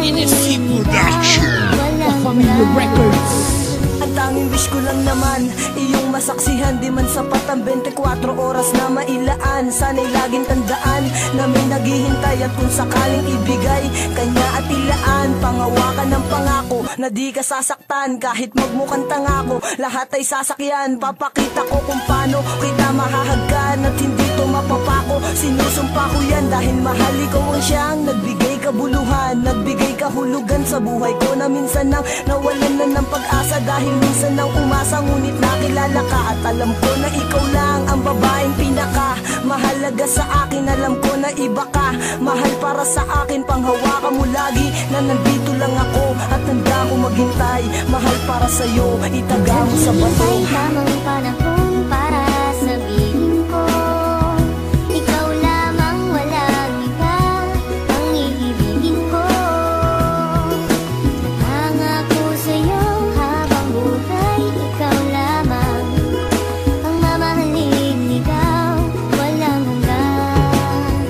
NSC Production, La Familia Records. Ang tanging wish ko lang naman iyong masaksihan. Di man sapat ang 24 oras na mailaan. Sana'y laging tandaan na may naghihintay. At kung sakaling ibigay kanya at ilaan, pangawakan ng pangako na di ka sasaktan. Kahit magmukhang tanga ko, lahat ay sasakyan. Papakita ko kung paano kita mahahagkan. At hindi to mapapako, sinusumpa ko yan. Dahil mahal ikaw ang siyang nagbigay kabuluhan, nagbigay kahulugan sa buhay ko. Na minsan nang nawalan na ng pag-asa, dahil minsan nang umasa. Ngunit nakilala ka at alam ko na ikaw lang ang babaeng pinaka mahalaga sa akin. Alam ko na iba ka, mahal para sa akin. Panghawakan mo lagi na nandito lang ako at handa ko maghintay. Mahal para sa'yo, itaga mo sa bato. Ay tamang panahon para sabihin ko, ikaw lamang, walang iba ang iibigin ko. Nangako sa'yo habang buhay, ikaw lamang ang mamahalin, ikaw walang hanggan.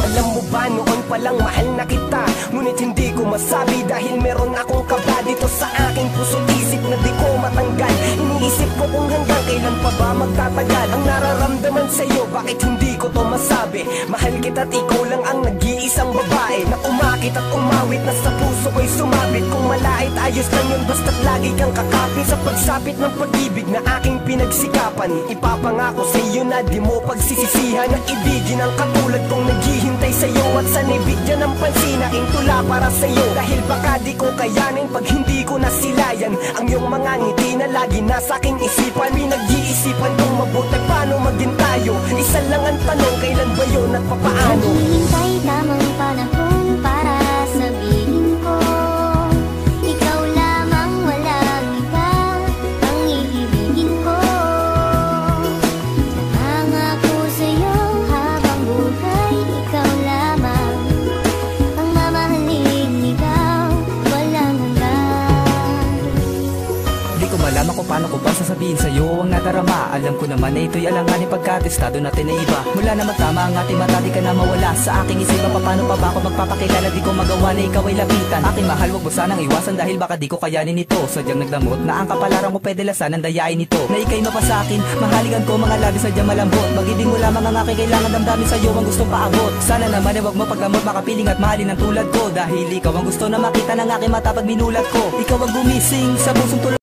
Alam mo ba noon palang mahal na kita, ngunit hindi ko masabi dahil meron akong kaba dito sa aking puso't isip na di ko matanggal. Iniisip ko kung hanggang kailan pa ba magtatagal ang nararamdaman sa'yo, bakit hindi ko to masabi. Mahal kita at ikaw lang ang nag-iisang babae na umakit at umawit na sa puso ko'y sumabit. Kung malait ayos lang yun, basta't lagi kang kakapit sa pagsapit ng pag-ibig na aking pinagsikapan. Ipapangako sa'yo na di mo pagsisisihan na ibigin ang katulad kong naghihintay sa'yo. At sana'y bigyan ng pansin aking tula para sa'yo, dahil baka di ko kayanin pag hindi ko nasilayan ang iyong mga ngiti na lagi nasa aking isipan. Pinag-iisipan kong mabuti paano maging tayo. Isa lang ang tanong, kailan ba yun at papaano? Naghihintay tamang panahon para sabihin ko, ikaw lamang, walang iba ang iibigin ko. Nangako sa'yo habang buhay, ikaw lamang ang mamahalin, ikaw walang hanggan. Di ko malaman kung paano ko ba sasabihin sa'yo ang nadarama. Alam ko naman na ito'y alanganin pagkatestado natin na iba. Mula na magtama ang ating mata, di ka na mawala sa aking isipan. Paano pa ba ako magpapakilala, di ko magawa na ikaw ay lapitan. Aking mahal, wag mo sanang iwasan dahil baka di ko kayanin ito. Sadyang nagdamot na ang kapalaran mo, pwede lasan ang dayain nito. Na ika'y mapasakin, mahaligan ko mga labi sadyang malambot. Magibing mo lamang ang aking kailangan, damdamin sa'yo ang gustong paabot. Sana naman ay wag mo pagdamot, makapiling at mahalin ang tulad ko. Dahil ikaw ang gusto na makita ng aking mata pag minulat ko. Ikaw ang gumising sa pusong tulad